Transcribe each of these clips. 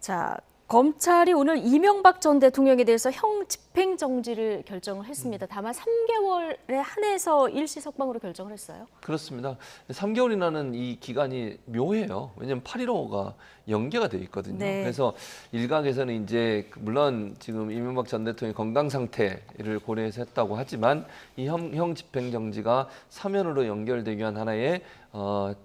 자, 검찰이 오늘 이명박 전 대통령에 대해서 형 집행정지를 결정을 했습니다. 다만 3개월에 한해서 일시석방으로 결정을 했어요. 그렇습니다. 3개월이라는 이 기간이 묘해요. 왜냐하면 8.15가 연계가 돼 있거든요. 네. 그래서 일각에서는 이제 물론 지금 이명박 전 대통령의 건강 상태를 고려해서 했다고 하지만 이 형 집행정지가 사면으로 연결되기 위한 하나의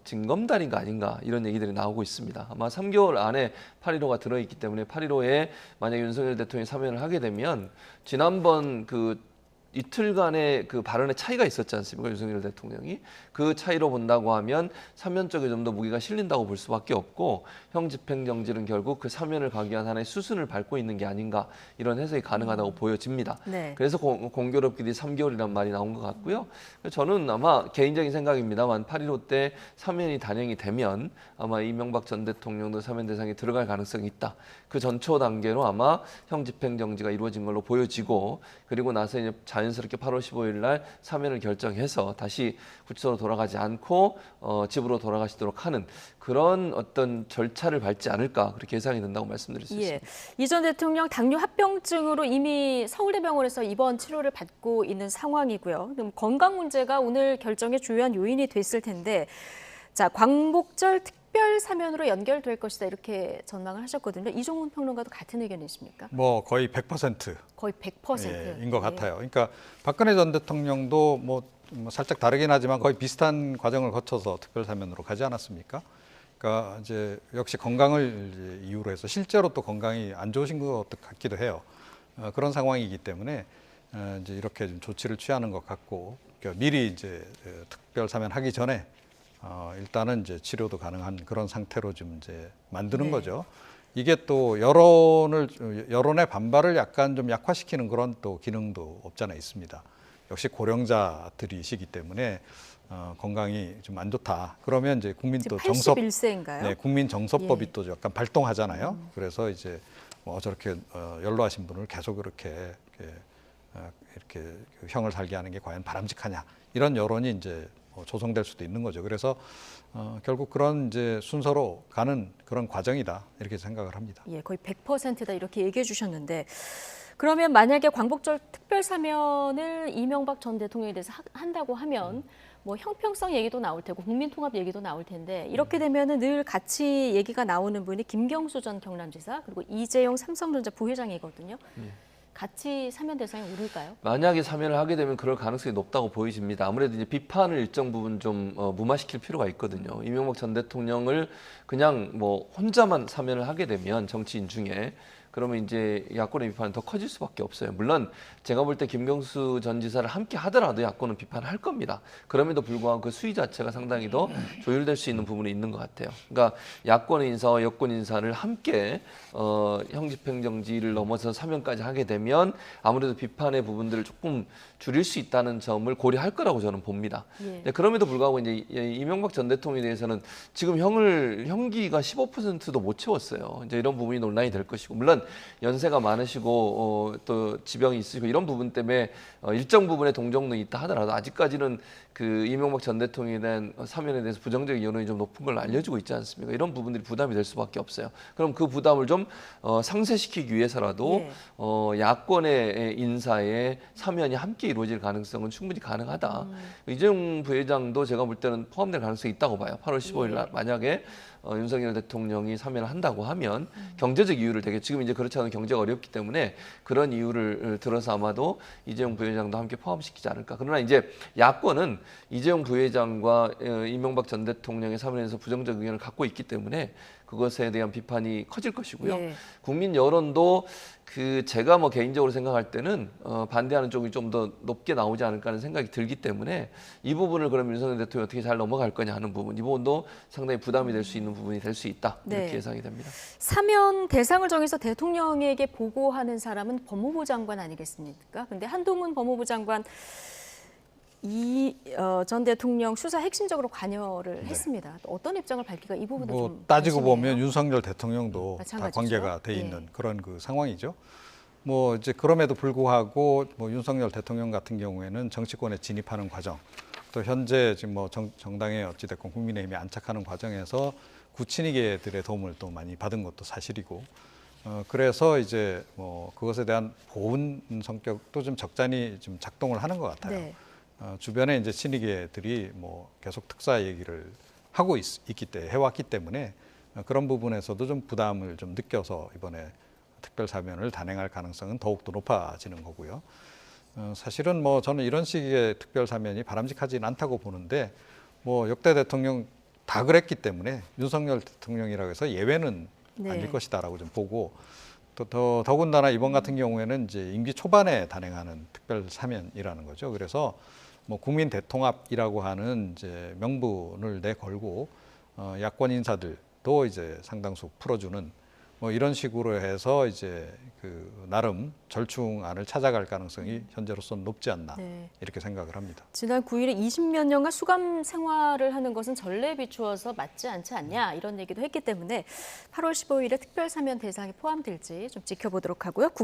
징검다리가 아닌가 이런 얘기들이 나오고 있습니다. 아마 3개월 안에 8.15가 들어있기 때문에 8.15에 만약 윤석열 대통령이 사면을 하게 되면 지난번 그 이틀간의 그 발언의 차이가 있었지 않습니까? 윤석열 대통령이 그 차이로 본다고 하면 사면 쪽에 좀 더 무게가 실린다고 볼 수밖에 없고 형 집행정지는 결국 그 사면을 가기 위한 하나의 수순을 밟고 있는 게 아닌가 이런 해석이 가능하다고 보여집니다. 네. 그래서 공교롭게도 3개월이라는 말이 나온 것 같고요. 저는 아마 개인적인 생각입니다만 8.15 때 사면이 단행이 되면 아마 이명박 전 대통령도 사면 대상에 들어갈 가능성이 있다. 그 전초 단계로 아마 형 집행정지가 이루어진 걸로 보여지고 그리고 나서 이제 자연스럽게 8월 15일 날 사면을 결정해서 다시 구치소로 돌아가지 않고 집으로 돌아가시도록 하는 그런 어떤 절차를 밟지 않을까 그렇게 예상이 된다고 말씀드릴 수 있습니다. 이 전 대통령 당뇨 합병증으로 이미 서울대병원에서 입원 치료를 받고 있는 상황이고요. 그럼 건강 문제가 오늘 결정의 주요한 요인이 됐을 텐데, 자, 광복절 특별 사면으로 연결될 것이다 이렇게 전망을 하셨거든요. 이종훈 평론가도 같은 의견이십니까? 뭐 거의 100%. 거의 100%. 인 것 같아요. 그러니까 박근혜 전 대통령도 뭐 살짝 다르긴 하지만 거의 비슷한 과정을 거쳐서 특별사면으로 가지 않았습니까? 그러니까 이제 역시 건강을 이제 이유로 해서 실제로 또 건강이 안 좋으신 것 같기도 해요. 그런 상황이기 때문에 이제 이렇게 좀 조치를 취하는 것 같고 그러니까 미리 이제 특별사면 하기 전에 일단은 이제 치료도 가능한 그런 상태로 좀 이제 만드는 거죠. 이게 또 여론의 반발을 약간 좀 약화시키는 그런 또 기능도 없잖아 있습니다. 역시 고령자들이시기 때문에 건강이 좀 안 좋다. 그러면 이제 국민 또 81세인가요? 네, 국민 정서법이 또 약간 발동하잖아요. 그래서 이제 뭐 저렇게 연로하신 분을 계속 이렇게 형을 살게 하는 게 과연 바람직하냐 이런 여론이 이제 조성될 수도 있는 거죠. 그래서 결국 그런 이제 순서로 가는 그런 과정이다 이렇게 생각을 합니다. 예, 거의 100%다 이렇게 얘기해 주셨는데 그러면 만약에 광복절 특별 사면을 이명박 전 대통령에 대해서 한다고 하면 뭐 형평성 얘기도 나올 테고 국민통합 얘기도 나올 텐데 이렇게 되면은 늘 같이 얘기가 나오는 분이 김경수 전 경남지사 그리고 이재용 삼성전자 부회장이거든요. 같이 사면 대상에 오를까요? 만약에 사면을 하게 되면 그럴 가능성이 높다고 보여집니다. 아무래도 이제 비판을 일정 부분 좀 무마시킬 필요가 있거든요. 이명박 전 대통령을 그냥 뭐 혼자만 사면을 하게 되면 정치인 중에 그러면 이제 야권의 비판은 더 커질 수밖에 없어요. 물론 제가 볼 때 김경수 전 지사를 함께 하더라도 야권은 비판을 할 겁니다. 그럼에도 불구하고 그 수위 자체가 상당히 더 조율될 수 있는 부분이 있는 것 같아요. 그러니까 야권 인사와 여권 인사를 함께 형집행정지를 넘어서 사면까지 하게 되면 아무래도 비판의 부분들을 조금 줄일 수 있다는 점을 고려할 거라고 저는 봅니다. 네, 그럼에도 불구하고 이제 이명박 전 대통령에 대해서는 지금 형기가 15%도 못 채웠어요. 이제 이런 부분이 논란이 될 것이고 물론 연세가 많으시고 또 지병이 있으시고 이런 부분 때문에 일정 부분의 동정론이 있다 하더라도 아직까지는 그 이명박 전 대통령에 대한 사면에 대해서 부정적인 여론이 좀 높은 걸 알려주고 있지 않습니까? 이런 부분들이 부담이 될 수밖에 없어요. 그럼 그 부담을 좀 상쇄시키기 위해서라도 야권의 인사의 사면이 함께 이루어질 가능성은 충분히 가능하다. 이재용 부회장도 제가 볼 때는 포함될 가능성이 있다고 봐요. 8월 15일 날 만약에 윤석열 대통령이 사면을 한다고 하면 경제적 이유를 되게 지금 이제 그렇지 않은 경제가 어렵기 때문에 그런 이유를 들어서 아마도 이재용 부회장도 함께 포함시키지 않을까. 그러나 이제 야권은 이재용 부회장과 이명박 전 대통령의 사면에 대해서 부정적 의견을 갖고 있기 때문에 그것에 대한 비판이 커질 것이고요. 국민 여론도 제가 뭐 개인적으로 생각할 때는 반대하는 쪽이 좀 더 높게 나오지 않을까 하는 생각이 들기 때문에 이 부분을 그럼 윤석열 대통령이 어떻게 잘 넘어갈 거냐 하는 부분, 이 부분도 상당히 부담이 될 수 있는 부분이 될 수 있다 이렇게 예상이 됩니다. 사면 대상을 정해서 대통령에게 보고하는 사람은 법무부 장관 아니겠습니까? 근데 한동훈 법무부 장관 이 전 대통령 수사 핵심적으로 관여를 했습니다. 또 어떤 입장을 밝힐까 이 부분도 좀 따지고 관심이에요. 보면 윤석열 대통령도 다 관계가 돼 있는 그런 그 상황이죠. 뭐 이제 그럼에도 불구하고 뭐 윤석열 대통령 같은 경우에는 정치권에 진입하는 과정, 또 현재 지금 뭐 정당에 어찌됐건 국민의힘에 안착하는 과정에서 구친이계들의 도움을 또 많이 받은 것도 사실이고, 그래서 이제 뭐 그것에 대한 보훈 성격도 좀 적잖이 좀 작동을 하는 것 같아요. 네. 주변에 이제 친이계들이 뭐 계속 특사 얘기를 하고 해왔기 때문에 그런 부분에서도 좀 부담을 좀 느껴서 이번에 특별 사면을 단행할 가능성은 더욱더 높아지는 거고요. 사실은 뭐 저는 이런 식의 특별 사면이 바람직하지는 않다고 보는데, 뭐 역대 대통령 다 그랬기 때문에 윤석열 대통령이라고 해서 예외는 네. 아닐 것이다라고 좀 보고, 또 더군다나 이번 같은 경우에는 이제 임기 초반에 단행하는 특별 사면이라는 거죠. 그래서 뭐 국민 대통합이라고 하는 이제 명분을 내걸고 야권 인사들도 이제 상당수 풀어주는 뭐 이런 식으로 해서 이제 그 나름 절충안을 찾아갈 가능성이 현재로서는 높지 않나 네. 이렇게 생각을 합니다. 지난 9일에 20몇 년간 수감 생활을 하는 것은 전례에 비추어서 맞지 않지 않냐 이런 얘기도 했기 때문에 8월 15일에 특별 사면 대상에 포함될지 좀 지켜보도록 하고요.